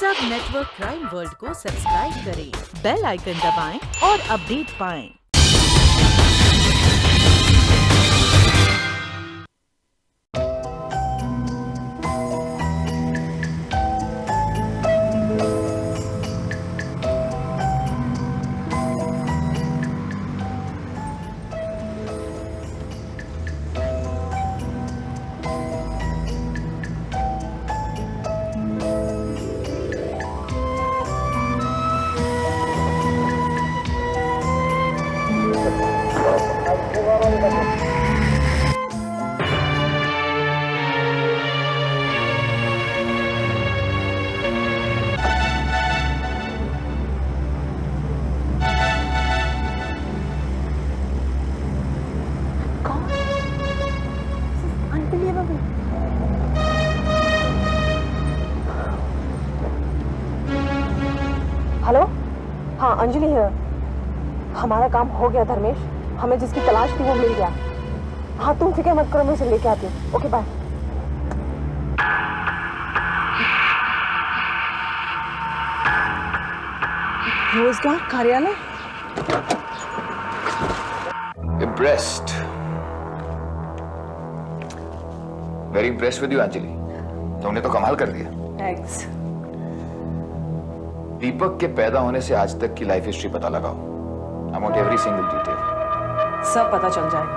सब network crime world को subscribe करें, बेल आइकन दबाएं और अपडेट पाएं। हेलो, हाँ अंजलि है। हमारा काम हो गया धर्मेश, हमें जिसकी तलाश थी वो मिल गया। हाँ तुम फिक्र मत करो, मैं उसे लेके आती हूँ। Okay bye. रोजगार कार्यालय। Impressed. Very impressed with you, Anjali. तुमने तो कमाल कर दिया। थैंक्स। दीपक के पैदा होने से आज तक की लाइफ हिस्ट्री पता लगाओ। I want every single detail. सब पता चल जाएगा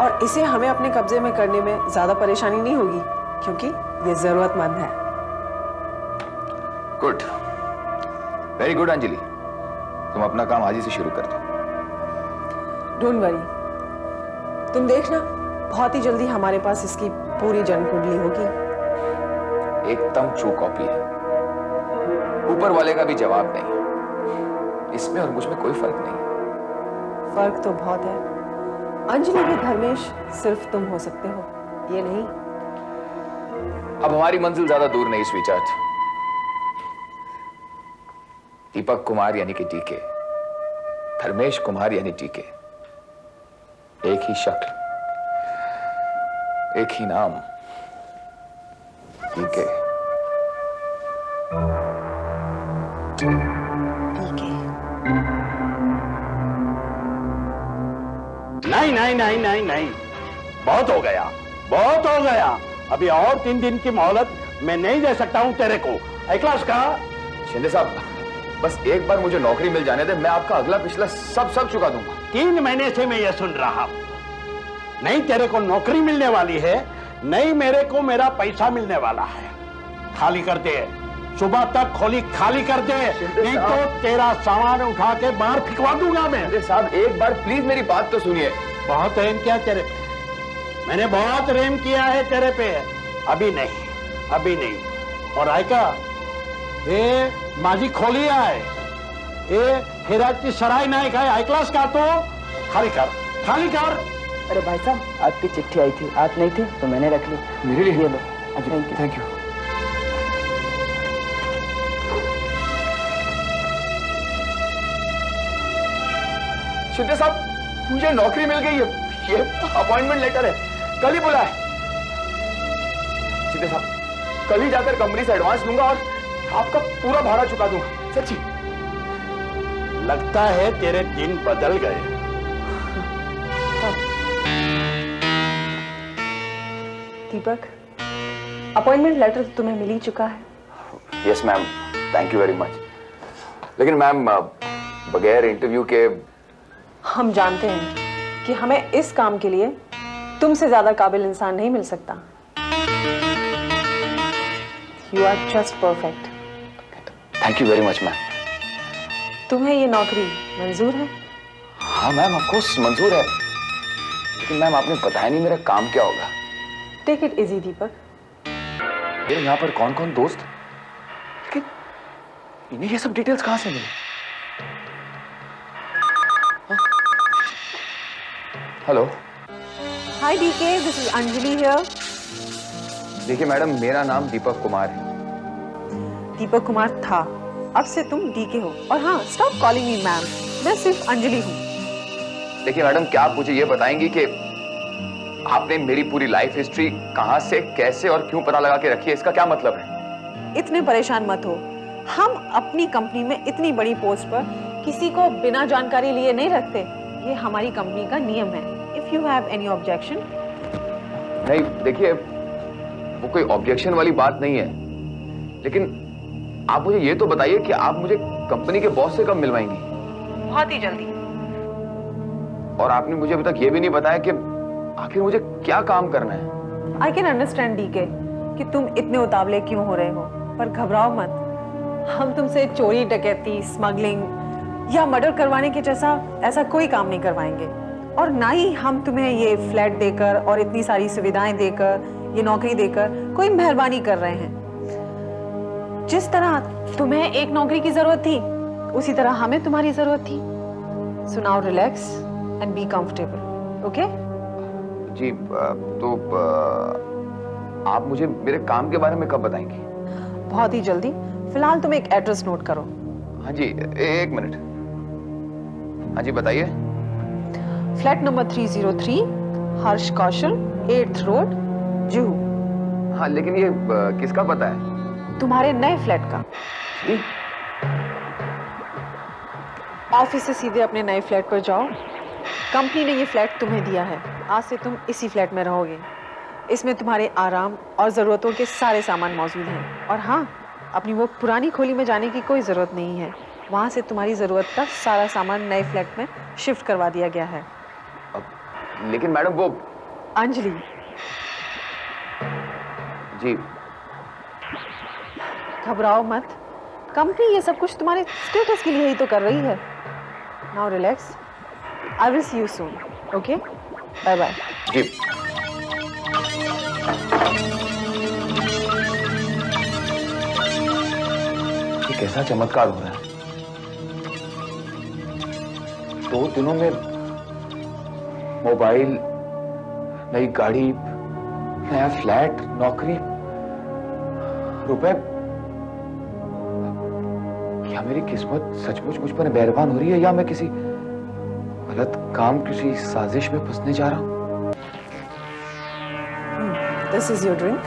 और इसे हमें अपने कब्जे में करने में ज्यादा परेशानी नहीं होगी क्योंकि ये जरूरतमंद है। Good, very good Anjali. तुम अपना काम आज ही से शुरू कर दो। डोंट वरी, तुम देखना बहुत ही जल्दी हमारे पास इसकी पूरी जन्म कुंडली होगी। एकदम ट्रू कॉपी है, ऊपर वाले का भी जवाब नहीं। इसमें और मुझ में कोई फर्क नहीं। फर्क तो बहुत है। अंजलि भी धर्मेश सिर्फ तुम हो सकते हो, ये नहीं। अब हमारी मंजिल ज्यादा दूर नहीं स्वीटार्ट। दीपक कुमार यानी कि डीके, धर्मेश कुमार यानी डीके, एक ही शक्ल, एक ही नाम, डीके। नहीं नहीं नहीं नहीं नहीं, बहुत हो गया, बहुत हो गया। अभी और 3 दिन की मोहलत मैं नहीं दे सकता हूं तेरे को। क्लास का शिंदे साहब, बस एक बार मुझे नौकरी मिल जाने दे, मैं आपका अगला पिछला सब चुका दूंगा। 3 महीने से मैं ये सुन रहा हूं। नहीं तेरे को नौकरी मिलने वाली है, नहीं मेरे को मेरा पैसा मिलने वाला है। खाली कर दे, सुबह तक खोली खाली कर दे, नहीं तो तेरा सामान उठा के बाहर फिकवा दूंगा मैं। शिंदे साहब, एक बार प्लीज मेरी बात तो सुनिए। बहुत रेम किया तेरे पे, मैंने बहुत रेम किया है तेरे पे। अभी नहीं, अभी नहीं। और आयका, ये माझी खोली आहे, ये हिराची सराय नाही काय, ऐकलास का? तो खाली कर, खाली कर। अरे भाई साहब, आपकी चिट्ठी आई थी, आप नहीं थे तो मैंने रख ली। मेरे लिए? ये लो। Thank you. शिंदे साहब, मुझे नौकरी मिल गई है, ये अपॉइंटमेंट लेटर है, कल ही बुलाए। शिंदे साहब, कल ही जाकर कंपनी से एडवांस लूंगा और आपका पूरा भाड़ा चुका दूंगा, सच्ची। लगता है तेरे दिन बदल गए। दीपक, अपॉइंटमेंट लेटर तुम्हें मिल ही चुका है। Yes ma'am, thank you very much. लेकिन मैम, बगैर इंटरव्यू के। हम जानते हैं कि हमें इस काम के लिए तुमसे ज्यादा काबिल इंसान नहीं मिल सकता। You are just perfect. Thank you very much ma'am. तुम्हें ये नौकरी मंजूर है? हाँ मैम, ऑफ कोर्स मंजूर है। लेकिन मैम, आपने बताया नहीं मेरा काम क्या होगा। टेक इट इजी दीपक। मेरे यहाँ पर कौन कौन दोस्त, लेकिन इन्हें ये सब डिटेल्स कहाँ से मिले? Hello. Hi DK, this is Anjali here. देखिए मैडम, मेरा नाम दीपक कुमार है। दीपक कुमार था, अब से तुम डीके हो। और हाँ, स्टॉप कॉलिंग मी मैम, मैं सिर्फ अंजलि हूँ। देखिए मैडम, क्या आप मुझे ये बताएंगी कि आपने मेरी पूरी लाइफ हिस्ट्री कहां से, कैसे और क्यों पता लगा के रखी है? इसका क्या मतलब है? इतने परेशान मत हो, हम अपनी कंपनी में इतनी बड़ी पोस्ट पर किसी को बिना जानकारी लिए नहीं रखते। ये हमारी कंपनी का नियम है। If you have any objection. नहीं देखिए, वो कोई ऑब्जेक्शन वाली बात नहीं है, लेकिन आप मुझे ये तो बताइए कि आप मुझे कंपनी के बॉस से कब मिलवाएंगी? बहुत ही जल्दी। और आपने मुझे अभी तक ये भी नहीं बताया कि आखिर मुझे क्या काम करना है। आई कैन अंडरस्टैंड डीके कि तुम इतने उतावले क्यों हो रहे हो, पर घबराओ मत। हम तुमसे चोरी, डकैती, स्मगलिंग या मर्डर करवाने के जैसा ऐसा कोई काम नहीं करवाएंगे। और ना ही हम तुम्हें ये फ्लैट देकर और इतनी सारी सुविधाएं देकर, ये नौकरी देकर कोई मेहरबानी कर रहे हैं। जिस तरह तुम्हें एक नौकरी की जरूरत थी, उसी तरह हमें तुम्हारी जरूरत थी। So now relax and be comfortable. Okay? जी, तो आप मुझे मेरे काम के बारे में कब बताएंगी? बहुत ही जल्दी। फिलहाल तुम एक एड्रेस नोट करो। हाँ जी, एक मिनट। हाँ जी, बताइए। फ्लैट नंबर 303, हर्ष कौशल, 8th रोड, जुहू। हाँ, लेकिन ये किसका पता है? तुम्हारे नए फ्लैट का। जी? ऑफिस से सीधे अपने नए फ्लैट पर जाओ। कंपनी ने ये फ्लैट तुम्हें दिया है। आज से तुम इसी फ्लैट में रहोगे। इसमें तुम्हारे आराम और ज़रूरतों के सारे सामान मौजूद हैं। और हाँ, अपनी वो पुरानी खोली में जाने की कोई ज़रूरत नहीं है। वहाँ से तुम्हारी ज़रूरत का सारा सामान नए फ्लैट में शिफ्ट करवा दिया गया है। लेकिन मैडम वो अंजलि। जी, घबराओ मत। कंपनी ये सब कुछ तुम्हारे स्टेटस के लिए ही तो कर रही है। Now relax. I will see you soon. Okay? Bye bye. जी। ये कैसा चमत्कार हो रहा है? 2 दिनों में मोबाइल, नई गाड़ी, नया फ्लैट, नौकरी, रुपए। क्या मेरी किस्मत सचमुच मुझ पर मेहरबान हो रही है, या मैं किसी गलत काम, किसी साजिश में फंसने जा रहा हूं? This is your drink.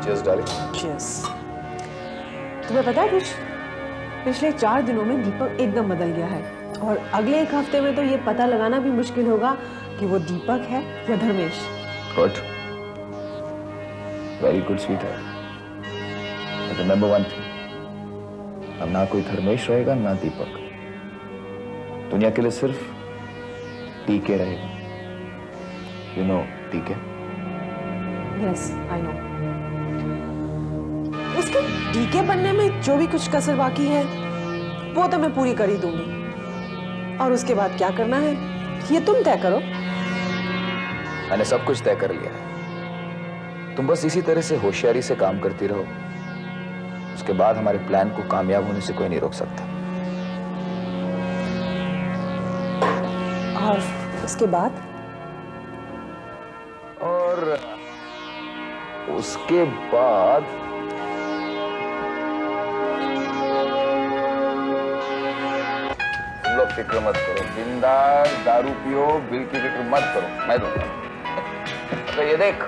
Cheers darling. Cheers. तुम्हें पता है कुछ? पिछले 4 दिनों में दीपक एकदम बदल गया है। और अगले 1 हफ्ते में तो ये पता लगाना भी मुश्किल होगा कि वो दीपक है या Dharmesh. Good, very good sweeter. Remember one thing, अब ना कोई धर्मेश रहेगा ना दीपक। दुनिया के लिए सिर्फ टीके रहेगा। यू नो टीके? Yes, I know. उसके डीके बनने में जो भी कुछ कसर बाकी है वो तो मैं पूरी कर ही दूंगी। और उसके बाद क्या करना है ये तुम तय करो। मैंने सब कुछ तय कर लिया है। तुम बस इसी तरह से होशियारी से काम करती रहो। उसके बाद हमारे प्लान को कामयाब होने से कोई नहीं रोक सकता। और उसके बाद? और उसके बाद तुम लोग फिक्र मत करो, बिंदास दारू पियो, बिल की फिक्र मत करो, मैं दूंगा। तो ये देख,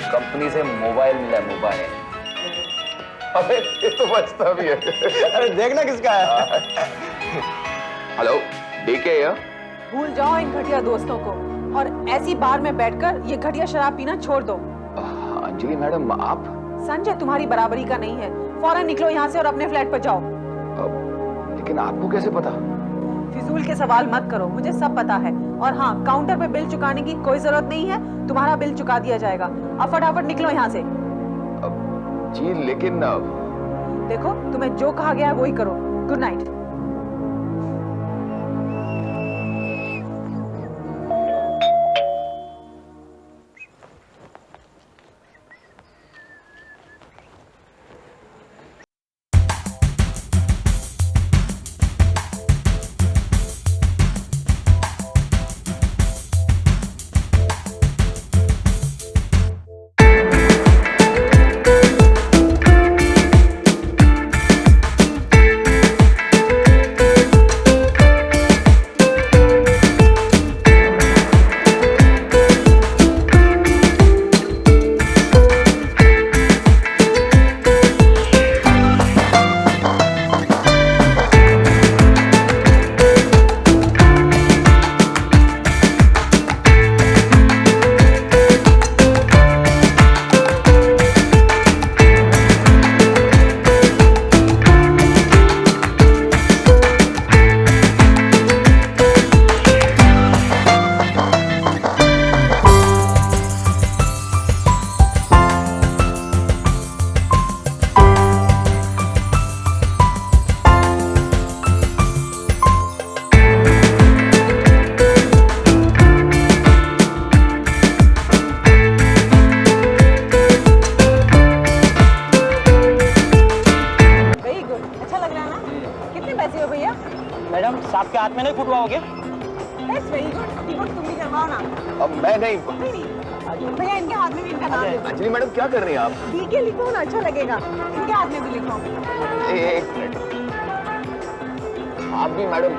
कंपनी से मोबाइल मिला है, मोबाइल। अबे ये तो बचता भी है। अरे देखना किसका है। हेलो, डीके या? भूल जाओ इन घटिया दोस्तों को और ऐसी बार में बैठकर ये घटिया शराब पीना छोड़ दो। अंजलि मैडम, आप? संजय तुम्हारी बराबरी का नहीं है। फौरन निकलो यहाँ से और अपने फ्लैट पर जाओ। लेकिन आपको कैसे पता? फिजूल के सवाल मत करो, मुझे सब पता है। और हाँ, काउंटर पे बिल चुकाने की कोई जरूरत नहीं है। तुम्हारा बिल चुका दिया जाएगा। अब फटाफट निकलो यहाँ से। जी लेकिन देखो, तुम्हें जो कहा गया है वो ही करो। Good night. सांप के हाथ में नहीं फुटवाओगे? That's very good. दीपक तुम भी करवाओ ना। अब मैं नहीं। नहीं नहीं भैया, इनके हाथ में भी इनका नाम लिखो। अंजलि मैडम क्या कर रही हैं आप? डीके लिखो ना, अच्छा लगेगा। इनके हाथ में भी लिखो। एक मिनट, आप भी मैडम।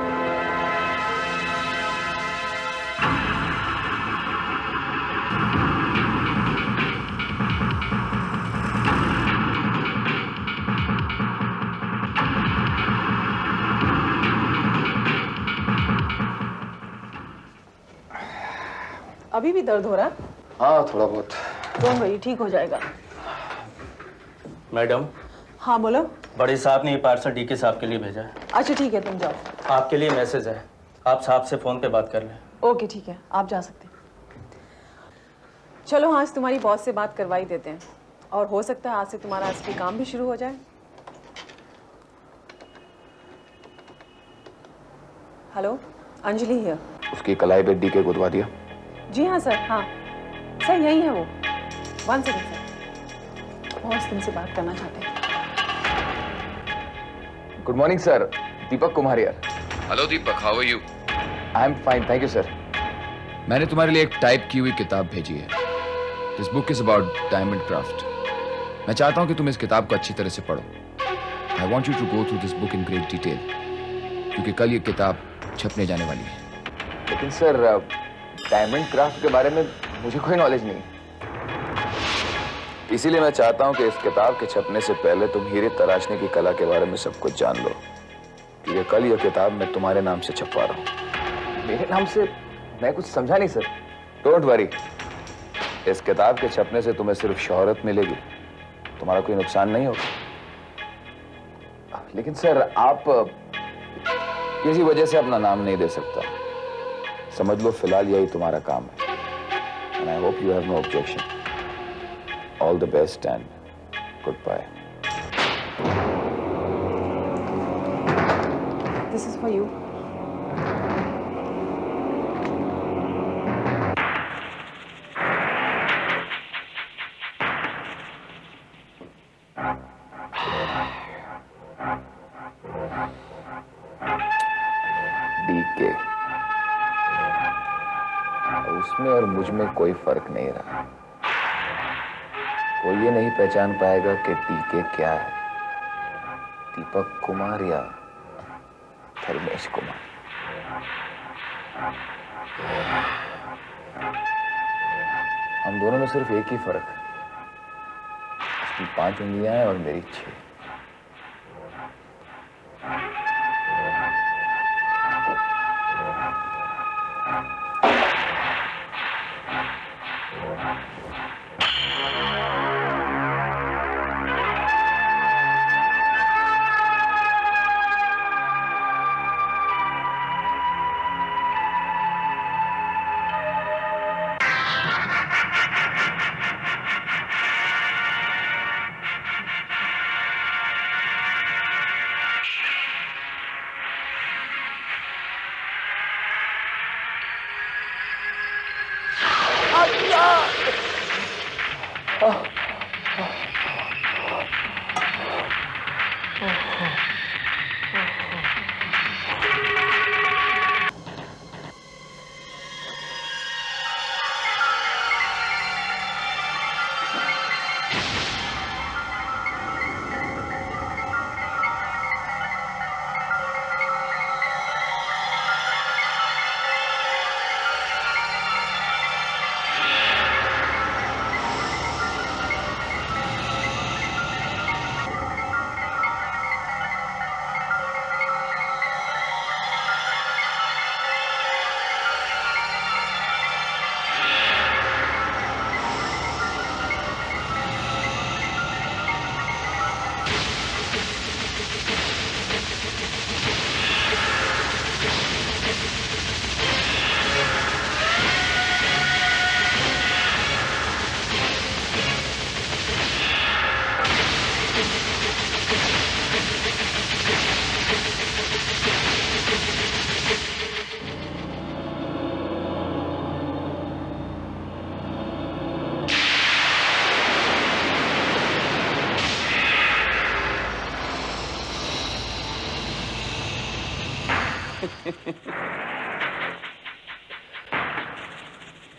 अभी भी दर्द हो रहा है? हाँ थोड़ा बहुत। डोंट वरी, ठीक हो जाएगा। मैडम, हाँ बोलो। बड़े साहब ने ये पार्सल डीके साहब के लिए भेजा है। अच्छा ठीक है, तुम जाओ। आपके लिए मैसेज है, आप साहब से फोन पे बात कर लें। ओके ठीक है, आप जा सकते हैं। चलो आज तुम्हारी बॉस से बात करवा ही देते हैं, और हो सकता है आज से तुम्हारा असली काम भी शुरू हो जाए। Hello, Anjali here. उसकी कलाई पे डीके गुदवा दिया? जी हाँ सर, हाँ सर यही है वो। 1 सेकंड सर, बॉस तुमसे बात करना चाहते हैं। Good morning sir, Deepak Kumar यार। Hello Deepak, how are you? I am fine, thank you sir. मैंने तुम्हारे लिए एक टाइप की हुई किताब भेजी है। This book is about diamond craft. मैं चाहता हूं कि तुम इस किताब को अच्छी तरह से पढ़ो। I want you to go through this book in great detail, क्योंकि कल ये किताब छपने जाने वाली है। लेकिन सर डायमंड क्राफ्ट के बारे में मुझे कोई नॉलेज नहीं। इसीलिए मैं चाहता हूं कि इस किताब के छपने से पहले तुम हीरे तराशने की कला के बारे में सब कुछ जान लो, क्योंकि कल यह किताब मैं तुम्हारे नाम से छपवा रहा हूं। मेरे नाम से? मैं कुछ समझा नहीं सर। डोंट वरी, इस किताब के छपने से तुम्हें सिर्फ शोहरत मिलेगी, तुम्हारा कोई नुकसान नहीं होगा। लेकिन सर आप किसी वजह से अपना नाम नहीं दे सकता। समझ लो फिलहाल यही तुम्हारा काम है। And I hope you have no objection. All the best and good bye. This is for you. DK, उसमें और मुझ में कोई फर्क नहीं रहा। कोई ये नहीं पहचान पाएगा कि डीके क्या है, दीपक कुमार या धर्मेश कुमार। हम दोनों में सिर्फ एक ही फर्क है, उसकी 5 उंगलियां हैं और मेरी 6।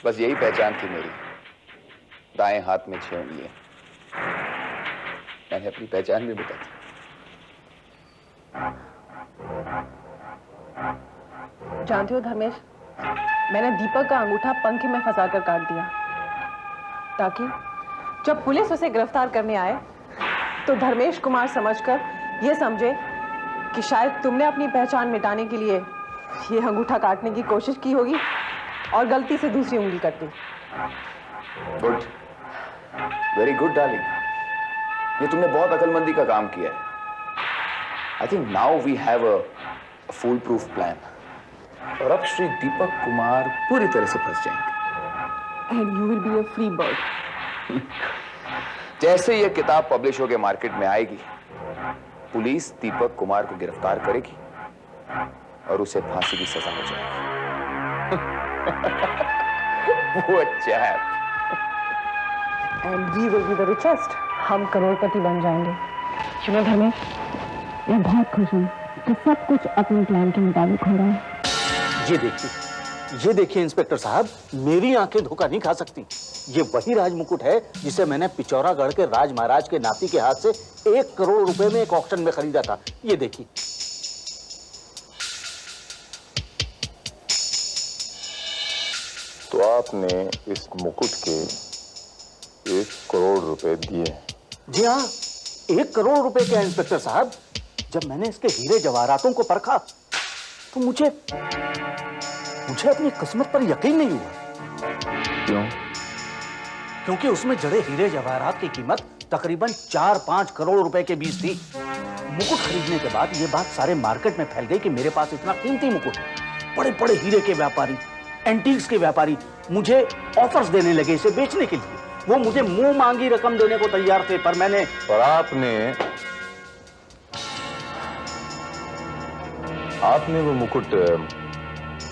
बस यही पहचान थी मेरी, दाएं हाथ में 6 उंगलियां। मैंने अपनी पहचान भी बता दी। जानते हो धर्मेश, मैंने दीपक का अंगूठा पंखे में फंसाकर काट दिया ताकि जब पुलिस उसे गिरफ्तार करने आए तो धर्मेश कुमार समझकर यह समझे कि शायद तुमने अपनी पहचान मिटाने के लिए यह अंगूठा काटने की कोशिश की होगी और गलती से दूसरी उंगली कट दी। गुड, वेरी गुड डार्लिंग, ये तुमने बहुत अकलमंदी का काम किया है। I think now we have a foolproof plan, और अब श्री दीपक कुमार पूरी तरह से फंस जाएंगे। And you will be a free bird. जैसे ये किताब पब्लिश होकर मार्केट में आएगी, पुलिस दीपक कुमार को गिरफ्तार करेगी और उसे फांसी की सजा हो जाएगी। वो चैप। And we will be the richest. हम करोड़पति बन जाएंगे। सुनो धर्मेश, मैं बहुत खुश हूँ कि सब कुछ अपने प्लान के मुताबिक हो रहा है। ये देखिए इंस्पेक्टर साहब, मेरी आंखें धोखा नहीं खा सकती। ये वही राज मुकुट है जिसे मैंने पिचौरागढ़ के राज महाराज के नाती के हाथ से 1 करोड़ रुपए में एक ऑक्शन में खरीदा था। ये देखिए। तो आपने इस मुकुट के 1 करोड़ रुपए दिए? जी हाँ, 1 करोड़ रुपए के इंस्पेक्टर साहब। जब मैंने इसके हीरे जवाहरातों को परखा तो मुझे अपनी किस्मत पर यकीन नहीं हुआ। क्यों? क्योंकि उसमें जड़े हीरे जवाहरात की कीमत तकरीबन 4-5 करोड़ रुपए के बीच थी। मुकुट खरीदने के बाद यह बात सारे मार्केट में फैल गई कि मेरे पास इतना कीमती मुकुट है। बड़े बड़े हीरे के व्यापारी, एंटीक्स के व्यापारी मुझे ऑफर्स देने लगे इसे बेचने के लिए। वो मुझे मुंह मांगी रकम देने को तैयार थे, पर आपने वो मुकुट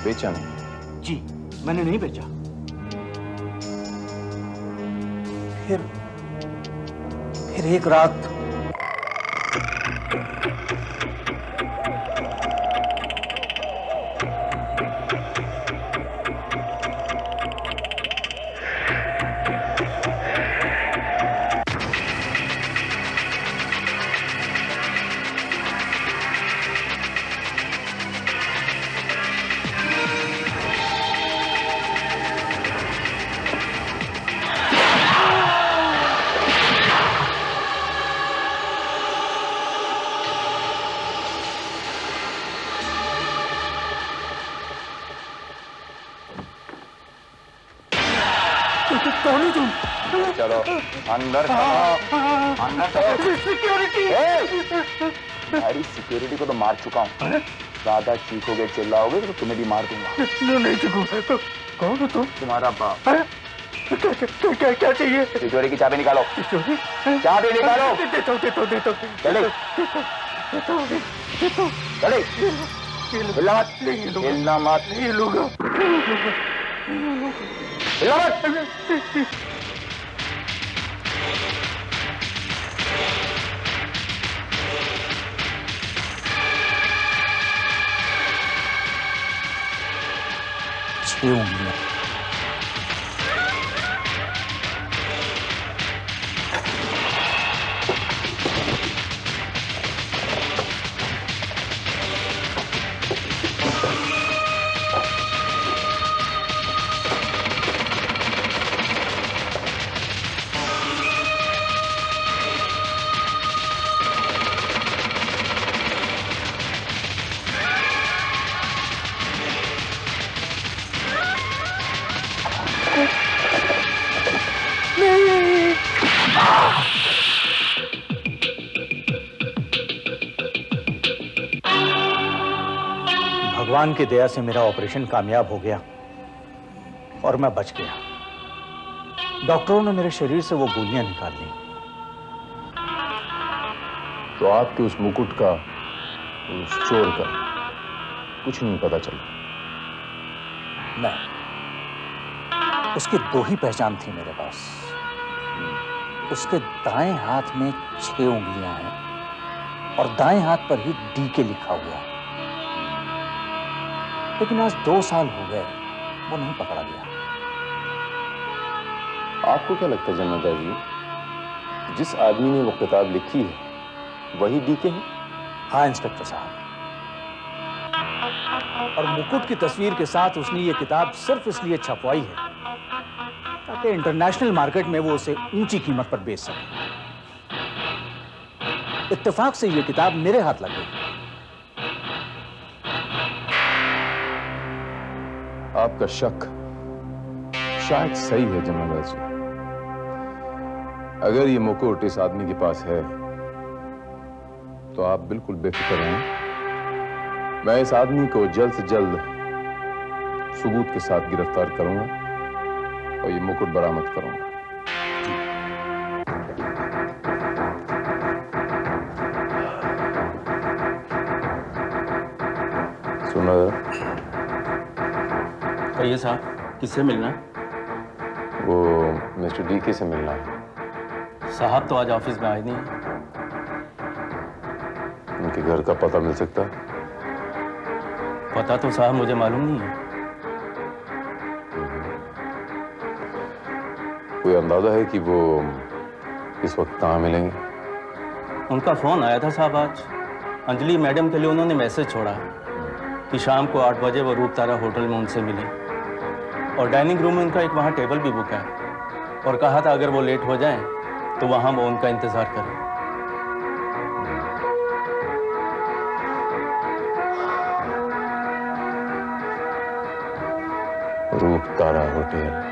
बेचा नहीं? जी, मैंने नहीं बेचा। फिर एक रात चलो अंदर चलो, अंदर चलो। भाई सिक्योरिटी को तो मार चुका हूँ। ज्यादा चीखोगे चिल्लाओगे तो तुम्हें भी मार दूंगा। नहीं चुकूंगा तो कौन हो तुम? तुम्हारा बाप। क्या चाहिए? तिजोरी की चाबी निकालो। चाबी निकालो। चले चले, हिलना मत, हिलना मत, हिलना मत। उंगलियां। भगवान की दया से मेरा ऑपरेशन कामयाब हो गया और मैं बच गया। डॉक्टरों ने मेरे शरीर से वो गोलियां निकाल ली। तो आपके उस मुकुट का, उस चोर का कुछ नहीं पता चला? नहीं, उसकी 2 ही पहचान थी मेरे पास। उसके दाएं हाथ में 6 उंगलियां हैं और दाएं हाथ पर ही डी के लिखा हुआ है। लेकिन आज 2 साल हो गए वो नहीं पकड़ा गया। आपको क्या लगता है जन्नतदार जी, जिस आदमी ने वो किताब लिखी है वही डीके है? हाँ इंस्पेक्टर साहब, और मुकुट की तस्वीर के साथ उसने ये किताब सिर्फ इसलिए छपवाई है ताकि इंटरनेशनल मार्केट में वो उसे ऊंची कीमत पर बेच सके। इत्तेफाक से ये किताब मेरे हाथ लग गई। आपका शक शायद सही है जन्नतदार जी। अगर ये मुकुट इस आदमी के पास है तो आप बिल्कुल बेफिक्र रहें, मैं इस आदमी को जल्द से जल्द सबूत के साथ गिरफ्तार करूंगा और ये मुकुट बरामद करूंगा। सुना कहिए साहब, किससे मिलना है? वो मिस्टर डीके से मिलना है। साहब तो आज ऑफिस में आए नहीं। उनके घर का पता मिल सकता है? पता तो साहब मुझे मालूम नहीं है। कोई अंदाजा है कि वो इस वक्त कहाँ मिलेंगे? उनका फोन आया था साहब आज। अंजलि मैडम के लिए उन्होंने मैसेज छोड़ा कि शाम को 8 बजे वो रूपतारा होटल में उनसे मिले, और डाइनिंग रूम में उनका एक वहाँ टेबल भी बुक है, और कहा था अगर वो लेट हो जाएं तो वहाँ वो उनका इंतजार करें। रूपतारा होटल।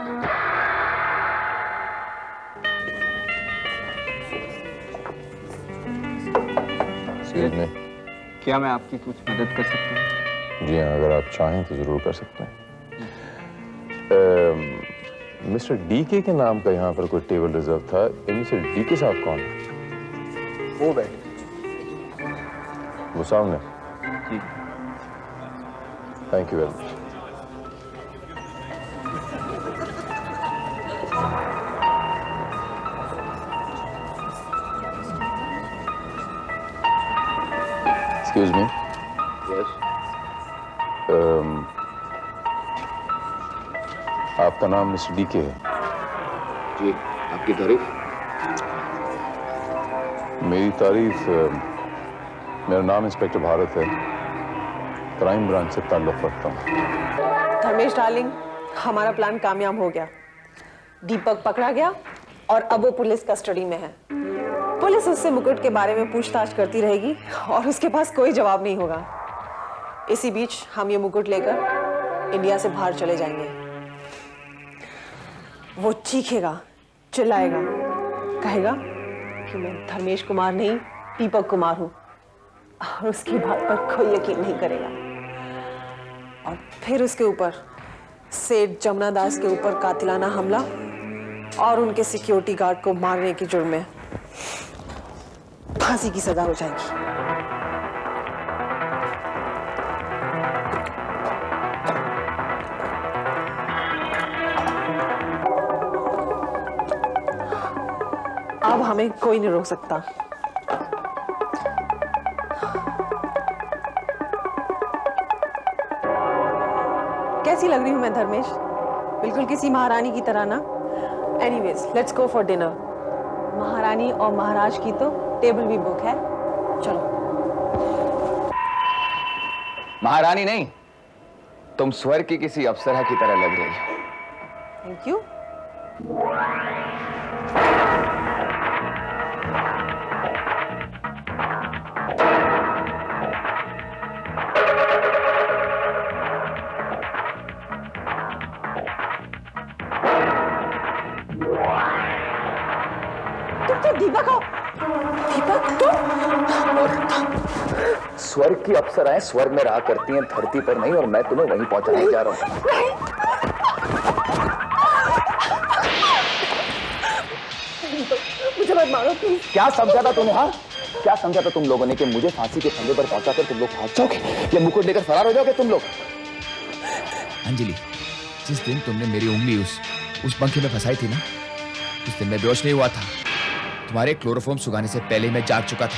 में क्या मैं आपकी कुछ मदद कर सकता हूँ? जी हाँ, अगर आप चाहें तो जरूर कर सकते हैं। मिस्टर डीके के नाम का यहाँ पर कोई टेबल रिजर्व था। इनमें से डीके साहब कौन है? वो बैठे। वो सामने? जी। Thank you very much. Excuse me. Yes. आपका नाम मिस्टर डीके है? जी, आपकी तारीफ? मेरी तारीफ, मेरा नाम इंस्पेक्टर भारत है, क्राइम ब्रांच से ताल्लुक रखता हूँ। धर्मेश डार्लिंग, हमारा प्लान कामयाब हो गया। दीपक पकड़ा गया और अब वो पुलिस कस्टडी में है। पुलिस उससे मुकुट के बारे में पूछताछ करती रहेगी और उसके पास कोई जवाब नहीं होगा। इसी बीच हम ये मुकुट लेकर इंडिया से बाहर चले जाएंगे। वो चीखेगा, चिल्लाएगा, कहेगा कि मैं धर्मेश कुमार नहीं दीपक कुमार हूं, और उसकी बात पर कोई यकीन नहीं करेगा। और फिर उसके ऊपर सेठ जमुना दास के ऊपर कातिलाना हमला और उनके सिक्योरिटी गार्ड को मारने के जुर्म में फांसी की सजा हो जाएगी। अब हमें कोई नहीं रोक सकता। कैसी लग रही हूं मैं धर्मेश? बिल्कुल किसी महारानी की तरह ना? Anyways, let's go for dinner. महारानी और महाराज की तो टेबल भी बुक है। चलो। महारानी नहीं, तुम स्वर्ग की किसी अप्सरा की तरह लग रही हो। Thank you. दीपक हो? दीपक तुम? स्वर्ग की अप्सराएं स्वर्ग में रहा करती हैं, धरती पर नहीं, और मैं तुम्हें वहीं पहुंचाने जा रहा हूं। मुझे मत मारो प्लीज। क्या समझा था तुमने? हाँ, क्या समझा था तुम लोगों ने कि मुझे फांसी के फंदे पर पहुंचाकर तुम लोग भाग जाओगे या मुकुट लेकर फरार हो जाओगे तुम लोग? अंजलि, जिस दिन तुमने मेरी उंगली उस पंखे में फंसाई थी ना, उस दिन मैं बेहोश नहीं हुआ था। तुम्हारे क्लोरोफॉर्म सुगाने से पहले मैं जाग चुका था।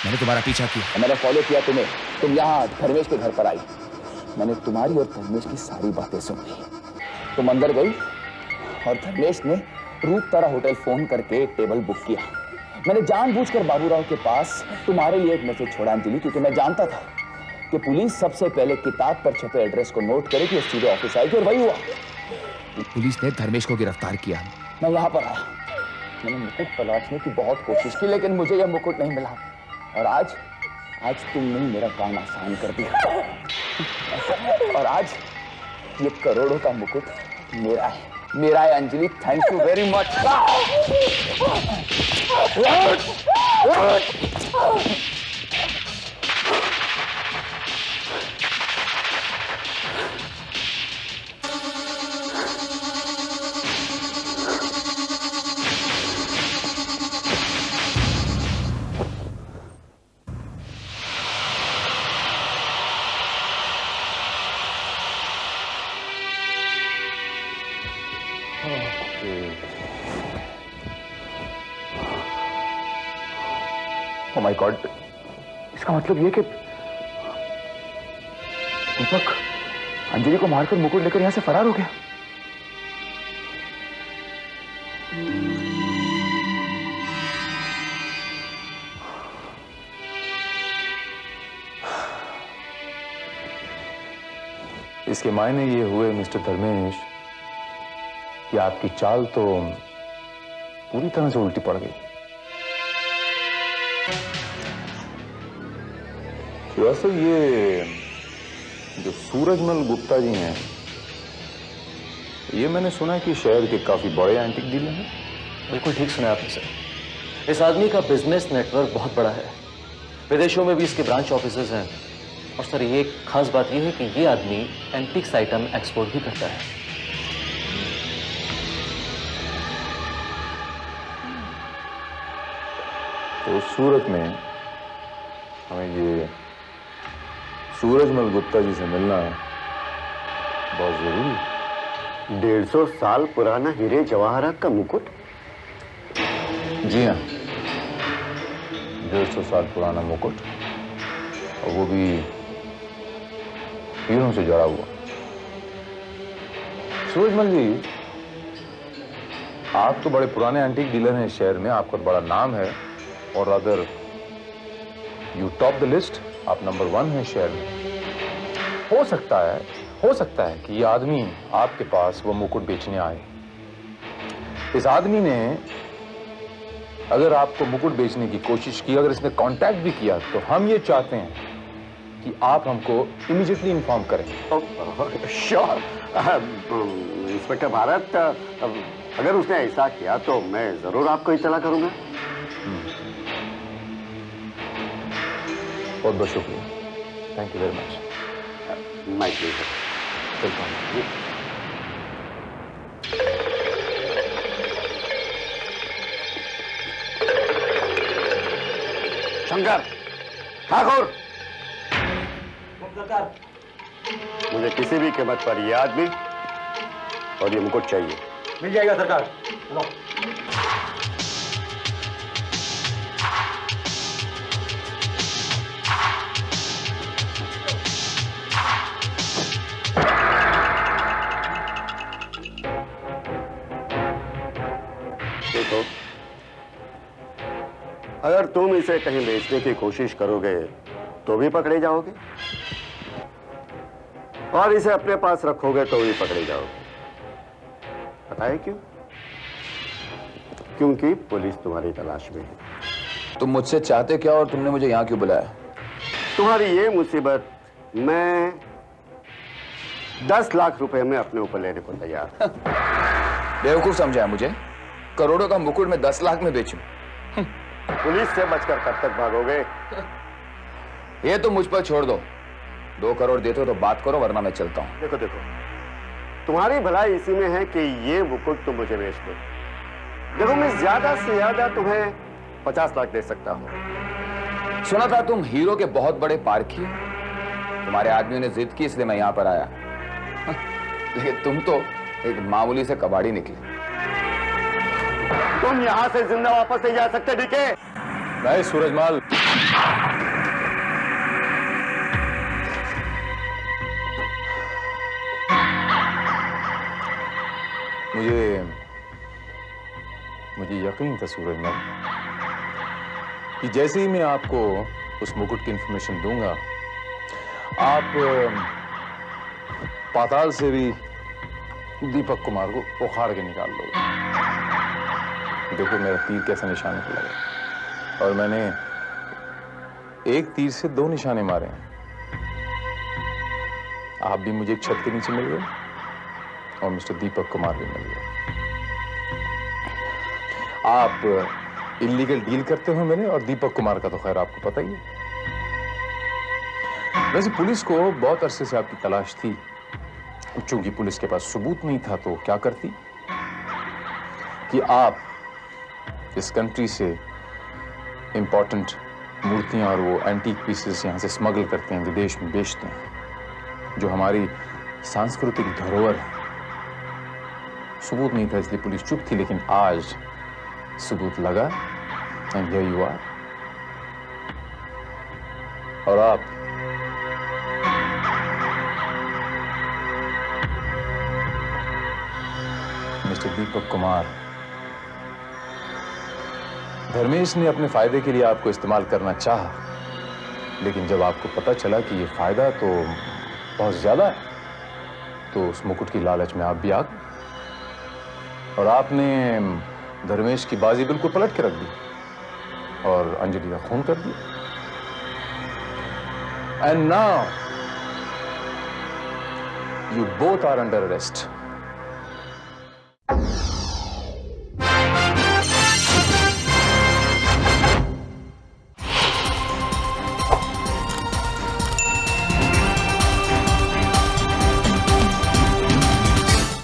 मैंने तुम्हारा पीछा किया। मैंने फॉलो किया तुम्हें। तुम यहाँ धर्मेश के घर पर आई। मैंने तुम्हारी और धर्मेश की सारी बातें सुन ली। तुम अंदर गई और धर्मेश ने रूप तारा होटल फोन करके एक टेबल बुक किया। मैंने जानबूझकर बाबूराव के पास तुम्हारे लिए एक मैसेज छोड़ा अंजलि, क्योंकि मैं जानता था कि पुलिस सबसे पहले किताब पर छपे एड्रेस को नोट करेगी और सीधे ऑफिस आएगी, और वही हुआ। पुलिस ने धर्मेश को गिरफ्तार किया। मैं यहाँ पर आया, मैंने मुकुट तलाशने की बहुत कोशिश की, लेकिन मुझे यह मुकुट नहीं मिला। और आज तुमने मेरा काम आसान कर दिया। और आज ये करोड़ों का मुकुट मेरा है Anjali. Thank you very much. Oh my God, इसका मतलब ये कि दीपक अंजलि को मारकर मुकुट लेकर यहां से फरार हो गया। इसके मायने ये हुए मिस्टर धर्मेश कि आपकी चाल तो पूरी तरह से उल्टी पड़ गई। दरअसल ये जो सूरजमल गुप्ता जी हैं, ये मैंने सुना है कि शहर के काफी बड़े एंटीक डीलर हैं। बिल्कुल ठीक सुना आपने सर। इस आदमी का बिजनेस नेटवर्क बहुत बड़ा है, विदेशों में भी इसके ब्रांच ऑफिसेज हैं। और सर ये एक खास बात यह है कि ये आदमी एंटीक्स आइटम एक्सपोर्ट भी करता है। तो सूरत में हमें ये सूरजमल गुप्ता जी से मिलना बहुत जरूरी है। 150 साल पुराना हीरे जवाहरात का मुकुट? जी हाँ, 150 साल पुराना मुकुट, और वो भी हीरों से जड़ा हुआ। सूरजमल जी, आप तो बड़े पुराने एंटीक डीलर हैं इस शहर में, आपका बड़ा नाम है, और अगर यू टॉप द लिस्ट, आप नंबर 1 हैं शहर में। हो सकता है कि ये आदमी आपके पास वो मुकुट बेचने आए। इस आदमी ने अगर आपको मुकुट बेचने की कोशिश की, अगर इसने कांटेक्ट भी किया, तो हम ये चाहते हैं कि आप हमको इमीडिएटली इन्फॉर्म करें। श्योर इंस्पेक्टर भारत, अगर उसने ऐसा किया तो मैं जरूर आपको इत्तला करूंगा। बहुत बहुत शुक्रिया, thank you very much. My pleasure. Welcome. Shankar, Thakur, मुझे किसी भी कीमत पर यह आदमी और ये मुकुट चाहिए। मिल जाएगा सरकार। देखो, अगर तुम इसे कहीं बेचने की कोशिश करोगे तो भी पकड़े जाओगे, और इसे अपने पास रखोगे तो भी पकड़े जाओगे। पता है क्यों? क्योंकि पुलिस तुम्हारी तलाश में है। तुम मुझसे चाहते क्या और तुमने मुझे यहाँ क्यों बुलाया? तुम्हारी ये मुसीबत मैं 10 लाख रुपए में अपने ऊपर लेने को तैयार हूं। बेवकूफ समझा मुझे? करोड़ों का मुकुट में 10 लाख में बेचूं? पुलिस से बचकर कब तक भागोगे? ये तो मुझ पर छोड़ दो। 2 करोड़ देते हो तो बात करो, वरना मैं चलता हूं। देखो, तुम्हारी भलाई इसी में है कि ये मुकुट तुम मुझे बेच दो। देखो, मैं ज्यादा से ज्यादा तुम्हें 50 लाख दे सकता हूं। सुना था तुम हीरो के बहुत बड़े पारखी हो। तुम्हारे आदमियों ने जिद की, इसलिए मैं यहां पर आया। लेकिन तुम तो एक मामूली से कबाड़ी निकले। तुम यहां से जिंदा वापस नहीं जा सकते, डीके। नहीं सूरजमल, ये यकीन था सूरजमल कि जैसे ही मैं आपको उस मुकुट की इंफॉर्मेशन दूंगा, आप पाताल से भी दीपक कुमार को उखाड़ के निकाल लोगे। देखो मेरा तीर कैसा निशाने पे लगा, और मैंने एक तीर से 2 निशाने मारे हैं। आप भी मुझे एक छत के नीचे मिल गए और मिस्टर दीपक कुमार भी मिल गए। आप इलीगल डील करते हो मेरे और दीपक कुमार का तो खैर आपको पता ही है। वैसे पुलिस को बहुत अरसे से आपकी तलाश थी। चूंकि पुलिस के पास सबूत नहीं था तो क्या करती कि आप इस कंट्री से इंपॉर्टेंट मूर्तियां और वो एंटीक पीसेस यहां से स्मगल करते हैं, विदेश में बेचते हैं, जो हमारी सांस्कृतिक धरोहर है। सबूत नहीं था इसलिए पुलिस चुप थी, लेकिन आज सबूत लगा एंड हियर यू आर। और आप मिस्टर दीपक कुमार, धर्मेश ने अपने फायदे के लिए आपको इस्तेमाल करना चाहा, लेकिन जब आपको पता चला कि ये फायदा तो बहुत ज्यादा है, तो उस मुकुट की लालच में आप भी आ गए और आपने धर्मेश की बाजी बिल्कुल पलट के रख दी और अंजलि का खून कर दिया। And now you both are under arrest.